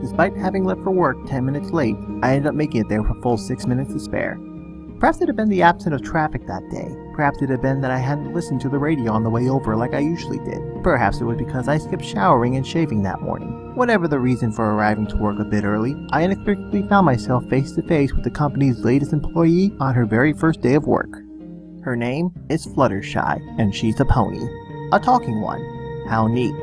Despite having left for work 10 minutes late, I ended up making it there with a full 6 minutes to spare. Perhaps it had been the absence of traffic that day. Perhaps it had been that I hadn't listened to the radio on the way over like I usually did. Perhaps it was because I skipped showering and shaving that morning. Whatever the reason for arriving to work a bit early, I inexplicably found myself face to face with the company's latest employee on her very first day of work. Her name is Fluttershy, and she's a pony. A talking one. How neat.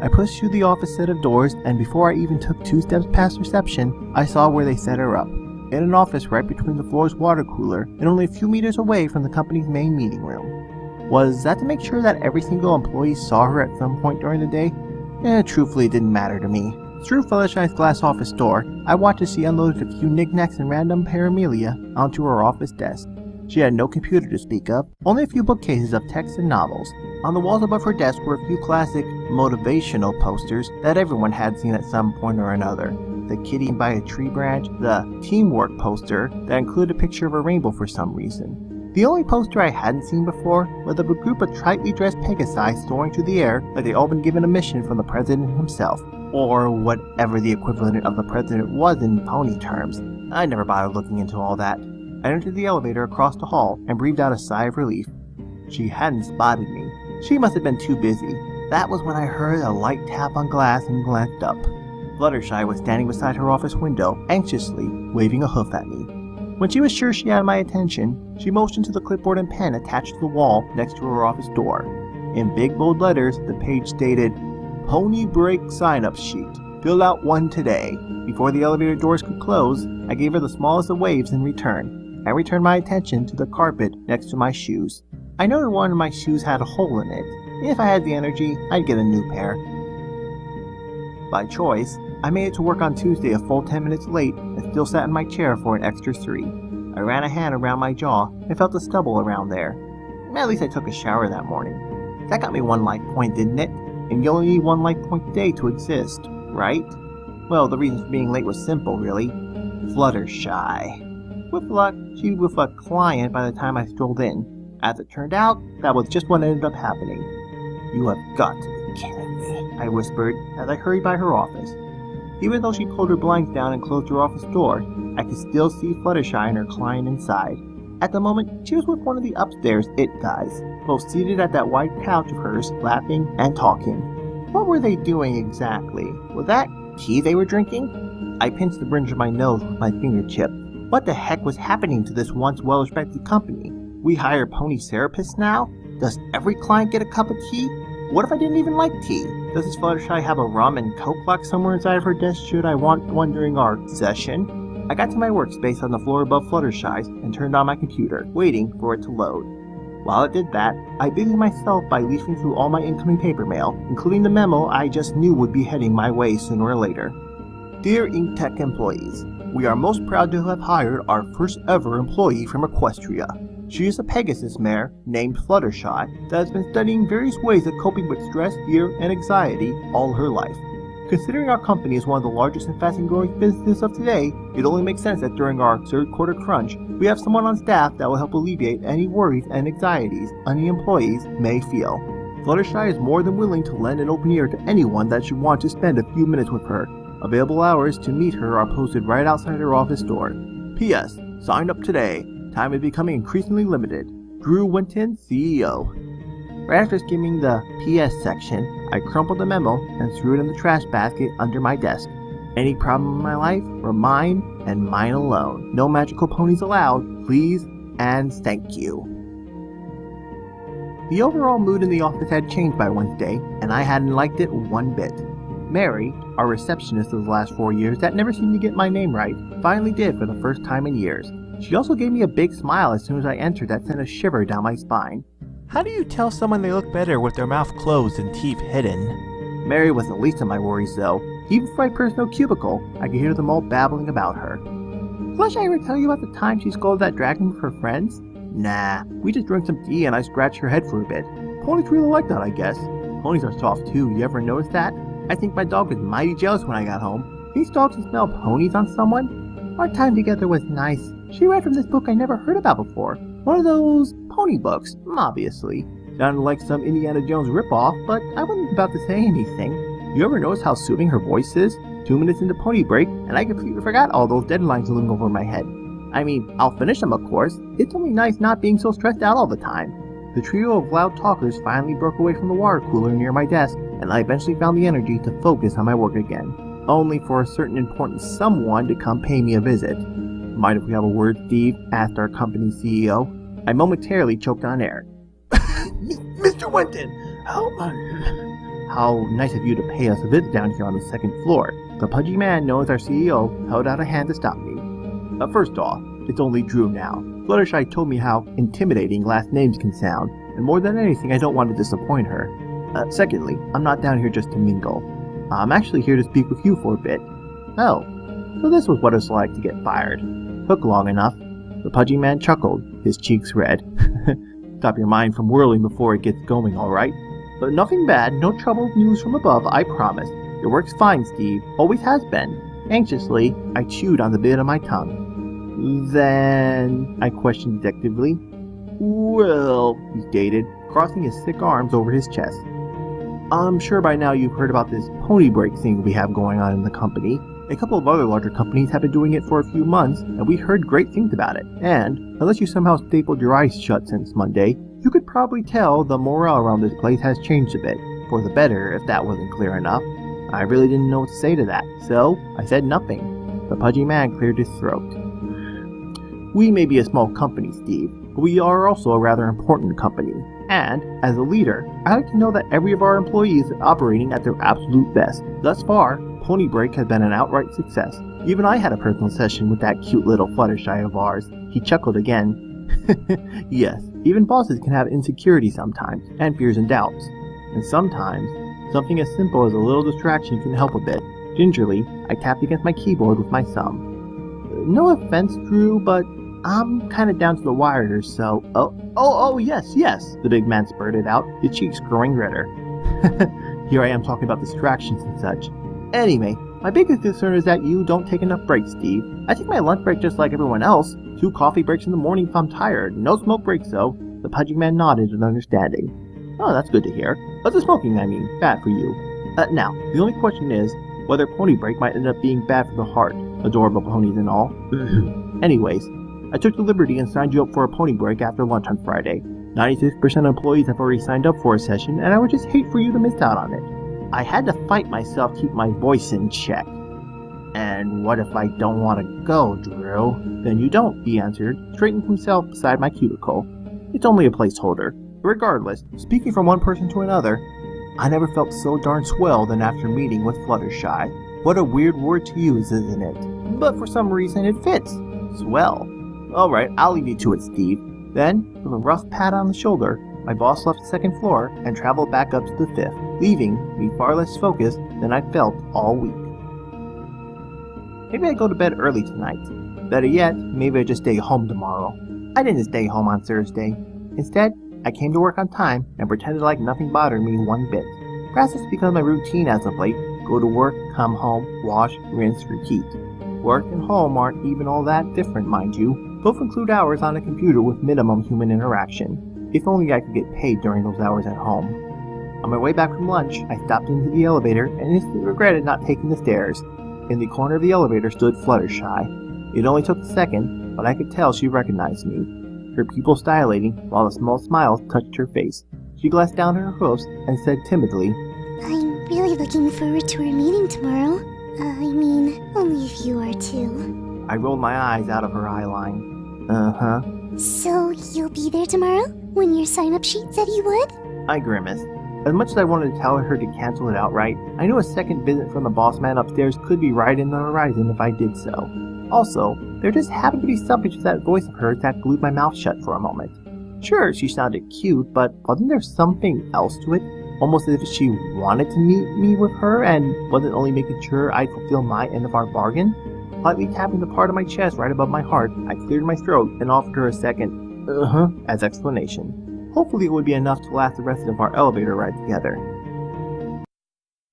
I pushed through the office set of doors, and before I even took 2 steps past reception, I saw where they set her up. In an office right between the floor's water cooler and only a few meters away from the company's main meeting room. Was that to make sure that every single employee saw her at some point during the day? Truthfully, it didn't matter to me. Through Fluttershy's glass office door, I watched as she unloaded a few knickknacks and random paraphernalia onto her office desk. She had no computer to speak of, only a few bookcases of texts and novels. On the walls above her desk were a few classic motivational posters that everyone had seen at some point or another. The kitty by a tree branch, the teamwork poster that included a picture of a rainbow for some reason. The only poster I hadn't seen before was of a group of tritely dressed Pegasi soaring through the air like they'd all been given a mission from the president himself, or whatever the equivalent of the president was in pony terms. I never bothered looking into all that. I entered the elevator across the hall and breathed out a sigh of relief. She hadn't spotted me. She must have been too busy. That was when I heard a light tap on glass and glanced up. Fluttershy was standing beside her office window, anxiously waving a hoof at me. When she was sure she had my attention, she motioned to the clipboard and pen attached to the wall next to her office door. In big bold letters, the page stated, "Pony Break Sign-Up Sheet. Fill out one today." Before the elevator doors could close, I gave her the smallest of waves in return. I returned my attention to the carpet next to my shoes. I noted one of my shoes had a hole in it. If I had the energy, I'd get a new pair. By choice, I made it to work on Tuesday a full 10 minutes late and still sat in my chair for an extra 3. I ran a hand around my jaw and felt the stubble around there. At least I took a shower that morning. That got me 1 life point, didn't it? And you only need 1 life point a day to exist, right? Well, the reason for being late was simple, really. Fluttershy. With luck, she was with a client by the time I strolled in. As it turned out, that was just what ended up happening. "You have got to be kidding me," I whispered as I hurried by her office. Even though she pulled her blinds down and closed her office door, I could still see Fluttershy and her client inside. At the moment, she was with one of the upstairs IT guys, both seated at that wide couch of hers, laughing and talking. What were they doing exactly? Was that tea they were drinking? I pinched the bridge of my nose with my fingertip. What the heck was happening to this once well-respected company? We hire pony therapists now? Does every client get a cup of tea? What if I didn't even like tea? Does this Fluttershy have a rum and coke lock somewhere inside of her desk should I want one during our session? I got to my workspace on the floor above Fluttershy's and turned on my computer, waiting for it to load. While it did that, I busied myself by leafing through all my incoming paper mail, including the memo I just knew would be heading my way sooner or later. Dear InkTech employees, we are most proud to have hired our first ever employee from Equestria. She is a Pegasus mare named Fluttershy that has been studying various ways of coping with stress, fear, and anxiety all her life. Considering our company is one of the largest and fastest growing businesses of today, it only makes sense that during our 3rd quarter crunch, we have someone on staff that will help alleviate any worries and anxieties any employees may feel. Fluttershy is more than willing to lend an open ear to anyone that should want to spend a few minutes with her. Available hours to meet her are posted right outside her office door. P.S. Sign up today. Time is becoming increasingly limited. Drew Winton, CEO. Right after skimming the PS section, I crumpled the memo and threw it in the trash basket under my desk. Any problem in my life were mine and mine alone. No magical ponies allowed, please and thank you. The overall mood in the office had changed by Wednesday, and I hadn't liked it one bit. Mary, our receptionist of the last 4 years that never seemed to get my name right, finally did for the first time in years. She also gave me a big smile as soon as I entered that sent a shiver down my spine. How do you tell someone they look better with their mouth closed and teeth hidden? Mary wasn't the least of my worries though. Even from my personal cubicle, I could hear them all babbling about her. Did I ever tell you about the time she scolded that dragon with her friends? Nah, we just drank some tea and I scratched her head for a bit. Ponies really like that, I guess. Ponies are soft too, you ever notice that? I think my dog was mighty jealous when I got home. These dogs can smell ponies on someone. Our time together was nice. She read from this book I never heard about before. One of those pony books, obviously. Sounded like some Indiana Jones ripoff, but I wasn't about to say anything. You ever notice how soothing her voice is? 2 minutes into pony break, and I completely forgot all those deadlines looming over my head. I mean, I'll finish them of course. It's only nice not being so stressed out all the time. The trio of loud talkers finally broke away from the water cooler near my desk, and I eventually found the energy to focus on my work again. Only for a certain important someone to come pay me a visit. Mind if we have a word, Steve? Asked our company CEO. I momentarily choked on air. Mr. Winton, how nice of you to pay us a visit down here on the second floor. The pudgy man known as our CEO held out a hand to stop me. First off, it's only Drew now. Fluttershy told me how intimidating last names can sound, and more than anything I don't want to disappoint her. Secondly, I'm not down here just to mingle. I'm actually here to speak with you for a bit. Oh, so this was what it's like to get fired. Took long enough. The pudgy man chuckled, his cheeks red. Stop your mind from whirling before it gets going, alright? But nothing bad, no troubled news from above, I promise. Your work's fine, Steve. Always has been. Anxiously, I chewed on the bit of my tongue. Then, I questioned detectively. Well, he stated, crossing his thick arms over his chest. I'm sure by now you've heard about this pony break thing we have going on in the company. A couple of other larger companies have been doing it for a few months, and we heard great things about it. And, unless you somehow stapled your eyes shut since Monday, you could probably tell the morale around this place has changed a bit. For the better, if that wasn't clear enough. I really didn't know what to say to that, so I said nothing. The pudgy man cleared his throat. We may be a small company, Steve, but we are also a rather important company. And, as a leader, I like to know that every of our employees is operating at their absolute best. Thus far, Pony Break has been an outright success. Even I had a personal session with that cute little Fluttershy of ours. He chuckled again. Yes, even bosses can have insecurity sometimes, and fears and doubts. And sometimes, something as simple as a little distraction can help a bit. Gingerly, I tapped against my keyboard with my thumb. No offense, Drew, but I'm kinda down to the wire, so... Oh, yes, the big man spurted out, his cheeks growing redder. Here I am talking about distractions and such. Anyway, my biggest concern is that you don't take enough breaks, Steve. I take my lunch break just like everyone else. 2 coffee breaks in the morning if I'm tired. No smoke breaks, though. The pudgy man nodded in understanding. Oh, that's good to hear. But the smoking, I mean, bad for you. Now, the only question is whether Pony Break might end up being bad for the heart. Adorable ponies and all. Anyways, I took the liberty and signed you up for a pony break after lunch on Friday. 96% of employees have already signed up for a session, and I would just hate for you to miss out on it. I had to fight myself to keep my voice in check. And what if I don't want to go, Drew? Then you don't, he answered, straightening himself beside my cubicle. It's only a placeholder. Regardless, speaking from one person to another, I never felt so darn swell than after meeting with Fluttershy. What a weird word to use, isn't it? But for some reason it fits. Swell. Alright, I'll leave you to it, Steve. Then, with a rough pat on the shoulder, my boss left the second floor and traveled back up to the 5th, leaving me far less focused than I felt all week. Maybe I go to bed early tonight. Better yet, maybe I just stay home tomorrow. I didn't stay home on Thursday. Instead, I came to work on time and pretended like nothing bothered me one bit. Perhaps it's become my routine as of late. Go to work, come home, wash, rinse, repeat. Work and home aren't even all that different, mind you. Both include hours on a computer with minimum human interaction. If only I could get paid during those hours at home. On my way back from lunch, I stopped into the elevator and instantly regretted not taking the stairs. In the corner of the elevator stood Fluttershy. It only took a second, but I could tell she recognized me. Her pupils dilating while a small smile touched her face. She glanced down at her hoofs and said timidly, I'm really looking forward to our meeting tomorrow. Only if you are too. I rolled my eyes out of her eyeline. Uh-huh. So, you'll be there tomorrow? When your sign-up sheet said you would? I grimaced. As much as I wanted to tell her to cancel it outright, I knew a second visit from the boss man upstairs could be right in the horizon if I did so. Also, there just happened to be something to that voice of hers that glued my mouth shut for a moment. Sure, she sounded cute, but wasn't there something else to it? Almost as if she wanted to meet me with her and wasn't only making sure I'd fulfill my end of our bargain? Lightly tapping the part of my chest right above my heart, I cleared my throat and offered her a second, as explanation. Hopefully it would be enough to last the rest of our elevator ride together.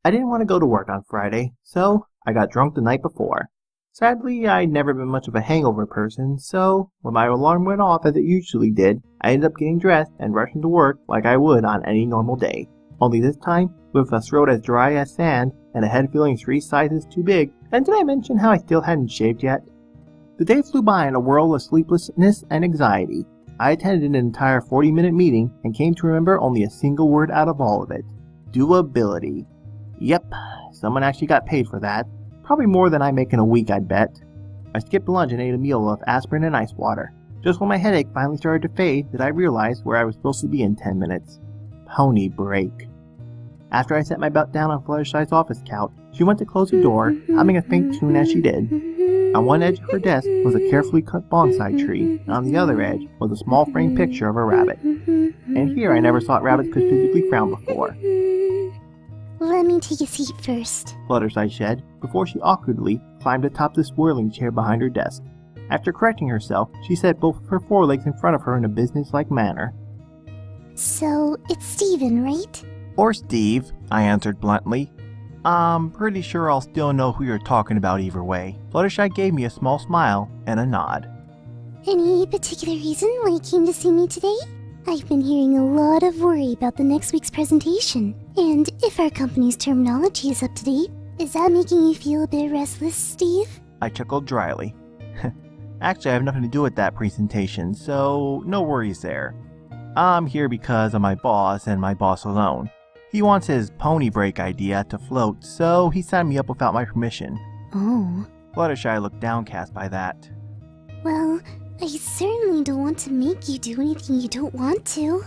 I didn't want to go to work on Friday, so I got drunk the night before. Sadly, I'd never been much of a hangover person, so when my alarm went off as it usually did, I ended up getting dressed and rushing to work like I would on any normal day. only this time with a throat as dry as sand and a head feeling 3 sizes too big. And did I mention how I still hadn't shaved yet? The day flew by in a whirl of sleeplessness and anxiety. I attended an entire 40-minute meeting and came to remember only a single word out of all of it. Doability. Yep, someone actually got paid for that. Probably more than I make in a week, I'd bet. I skipped lunch and ate a meal of aspirin and ice water. Just when my headache finally started to fade did I realize where I was supposed to be in 10 minutes. Pony break. After I set my belt down on Fluttershy's office couch, she went to close the door, humming a faint tune as she did. On one edge of her desk was a carefully cut bonsai tree, and on the other edge was a small framed picture of a rabbit. And here I never thought rabbits could physically frown before. Let me take a seat first, Fluttershy said, before she awkwardly climbed atop the swirling chair behind her desk. After correcting herself, she set both of her forelegs in front of her in a businesslike manner. So, it's Steven, right? Or Steve, I answered bluntly. I'm pretty sure I'll still know who you're talking about either way. Fluttershy gave me a small smile and a nod. Any particular reason why you came to see me today? I've been hearing a lot of worry about the next week's presentation, and if our company's terminology is up to date, is that making you feel a bit restless, Steve? I chuckled dryly. Actually, I have nothing to do with that presentation, so no worries there. I'm here because of my boss and my boss alone. He wants his pony break idea to float, so he signed me up without my permission. Oh. Fluttershy looked downcast by that. Well, I certainly don't want to make you do anything you don't want to.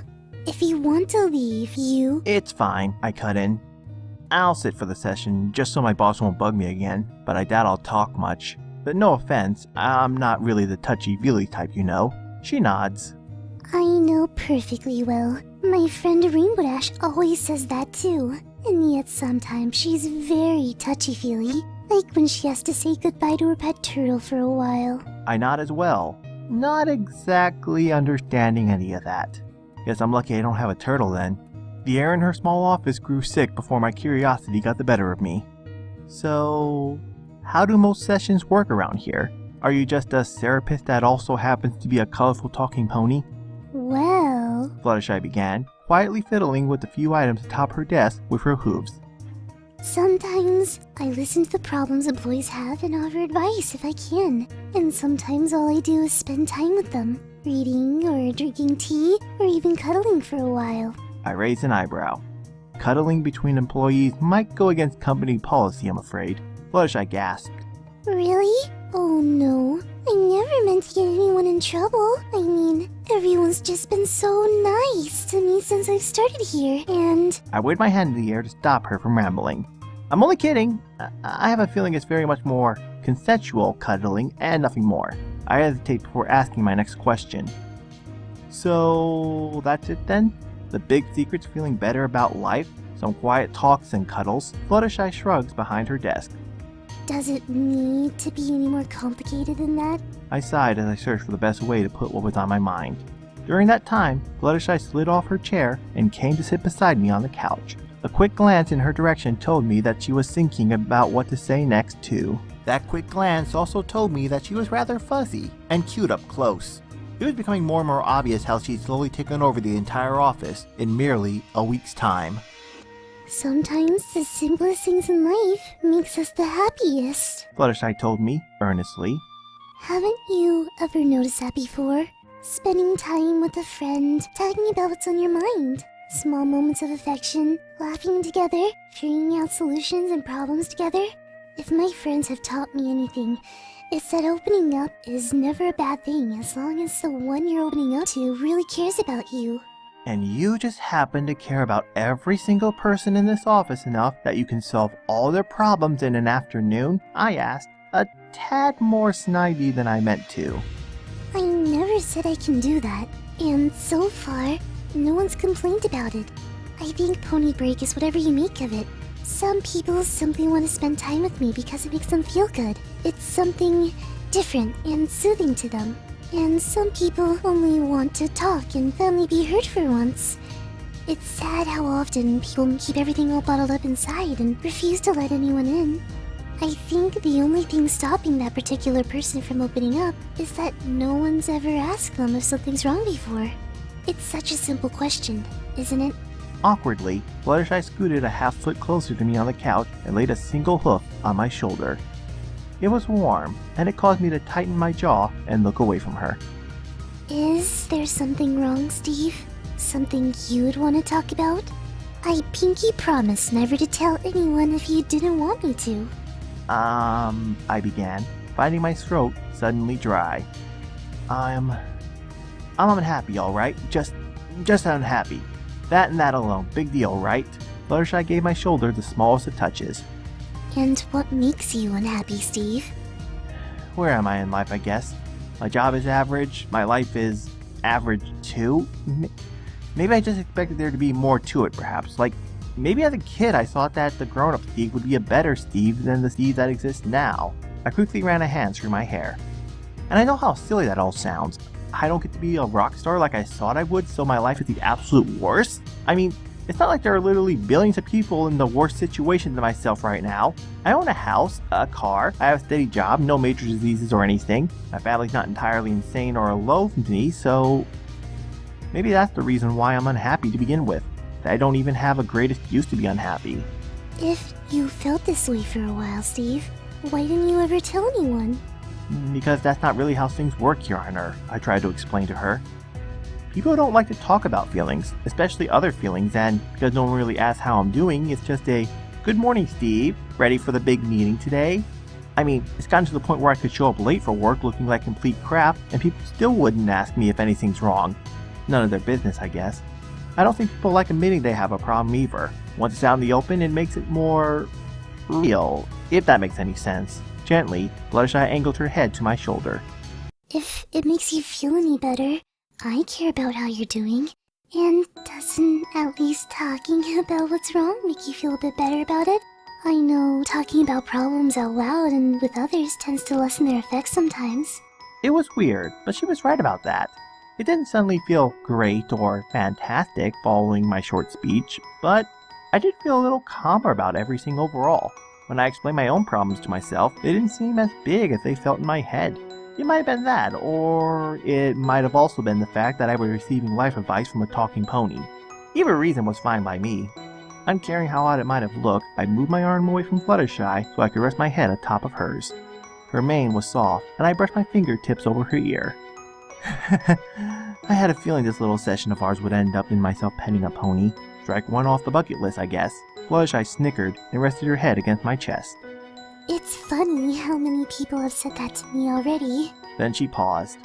If you want to leave, you... It's fine, I cut in. I'll sit for the session, just so my boss won't bug me again, but I doubt I'll talk much. But no offense, I'm not really the touchy-feely type, you know. She nods. I know perfectly well. My friend Rainbow Dash always says that too. And yet sometimes she's very touchy-feely. Like when she has to say goodbye to her pet turtle for a while. I nod as well. Not exactly understanding any of that. Guess I'm lucky I don't have a turtle then. The air in her small office grew sick before my curiosity got the better of me. So, how do most sessions work around here? Are you just a therapist that also happens to be a colorful talking pony? Well... Fluttershy began, quietly fiddling with the few items atop her desk with her hooves. Sometimes I listen to the problems employees have and offer advice if I can. And sometimes all I do is spend time with them, reading or drinking tea or even cuddling for a while. I raised an eyebrow. Cuddling between employees might go against company policy, I'm afraid. Fluttershy gasped. Really? Oh no. I never meant to get anyone in trouble. I mean, everyone's just been so nice to me since I've started here, and... I waved my hand in the air to stop her from rambling. I'm only kidding. I have a feeling it's very much more consensual cuddling and nothing more. I hesitate before asking my next question. So, that's it then? The big secret's feeling better about life? Some quiet talks and cuddles? Fluttershy shrugs behind her desk. Does it need to be any more complicated than that? I sighed as I searched for the best way to put what was on my mind. During that time, Fluttershy slid off her chair and came to sit beside me on the couch. A quick glance in her direction told me that she was thinking about what to say next too. That quick glance also told me that she was rather fuzzy and cute up close. It was becoming more and more obvious how she'd slowly taken over the entire office in merely a week's time. Sometimes the simplest things in life makes us the happiest. Fluttershy told me, earnestly. Haven't you ever noticed that before? Spending time with a friend, talking about what's on your mind. Small moments of affection, laughing together, figuring out solutions and problems together. If my friends have taught me anything, it's that opening up is never a bad thing as long as the one you're opening up to really cares about you. And you just happen to care about every single person in this office enough that you can solve all their problems in an afternoon? I asked, a tad more snidey than I meant to. I never said I can do that, and so far, no one's complained about it. I think pony break is whatever you make of it. Some people simply want to spend time with me because it makes them feel good. It's something different and soothing to them. And some people only want to talk and finally be heard for once. It's sad how often people keep everything all bottled up inside and refuse to let anyone in. I think the only thing stopping that particular person from opening up is that no one's ever asked them if something's wrong before. It's such a simple question, isn't it? Awkwardly, Fluttershy scooted a half foot closer to me on the couch and laid a single hoof on my shoulder. It was warm, and it caused me to tighten my jaw and look away from her. Is there something wrong, Steve? Something you'd want to talk about? I pinky promise never to tell anyone if you didn't want me to. I began, finding my throat suddenly dry. I'm unhappy, alright? Just unhappy. That and that alone. Big deal, right? Fluttershy gave my shoulder the smallest of touches. And what makes you unhappy, Steve? Where am I in life, I guess? My job is average. My life is average too. Maybe I just expected there to be more to it, perhaps. Like, maybe as a kid I thought that the grown-up Steve would be a better Steve than the Steve that exists now. I quickly ran a hand through my hair. And I know how silly that all sounds. I don't get to be a rock star like I thought I would, so my life is the absolute worst? I mean, it's not like there are literally billions of people in the worst situation than myself right now. I own a house, a car, I have a steady job, no major diseases or anything. My family's not entirely insane or loathe me, so maybe that's the reason why I'm unhappy to begin with. That I don't even have a great excuse to be unhappy. If you felt this way for a while, Steve, why didn't you ever tell anyone? Because that's not really how things work here on Earth, I tried to explain to her. People don't like to talk about feelings, especially other feelings, and because no one really asks how I'm doing, it's just a, "Good morning, Steve. Ready for the big meeting today?" I mean, it's gotten to the point where I could show up late for work looking like complete crap, and people still wouldn't ask me if anything's wrong. None of their business, I guess. I don't think people like admitting they have a problem either. Once it's out in the open, it makes it more real, if that makes any sense. Gently, Fluttershy angled her head to my shoulder. If it makes you feel any better, I care about how you're doing. And doesn't at least talking about what's wrong make you feel a bit better about it? I know talking about problems out loud and with others tends to lessen their effects sometimes. It was weird, but she was right about that. It didn't suddenly feel great or fantastic following my short speech, but I did feel a little calmer about everything overall. When I explained my own problems to myself, they didn't seem as big as they felt in my head. It might have been that, or it might have also been the fact that I was receiving life advice from a talking pony. Either reason was fine by me. Uncaring how odd it might have looked, I moved my arm away from Fluttershy so I could rest my head atop of hers. Her mane was soft, and I brushed my fingertips over her ear. I had a feeling this little session of ours would end up in myself petting a pony. Strike one off the bucket list, I guess. Fluttershy snickered and rested her head against my chest. It's funny how many people have said that to me already. Then she paused.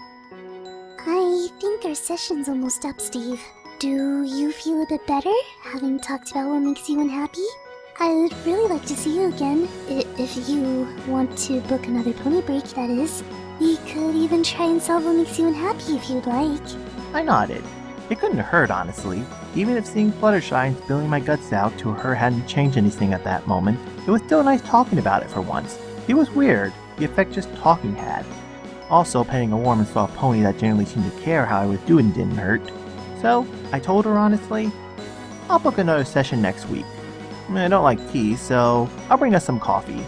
I think our session's almost up, Steve. Do you feel a bit better, having talked about what makes you unhappy? I'd really like to see you again, if you want to book another pony break, that is. We could even try and solve what makes you unhappy if you'd like. I nodded. It couldn't hurt, honestly. Even if seeing Fluttershy and spilling my guts out to her hadn't changed anything at that moment, it was still nice talking about it for once. It was weird, the effect just talking had. Also, petting a warm and soft pony that generally seemed to care how I was doing didn't hurt. So, I told her honestly, I'll book another session next week. I don't like tea, so I'll bring us some coffee.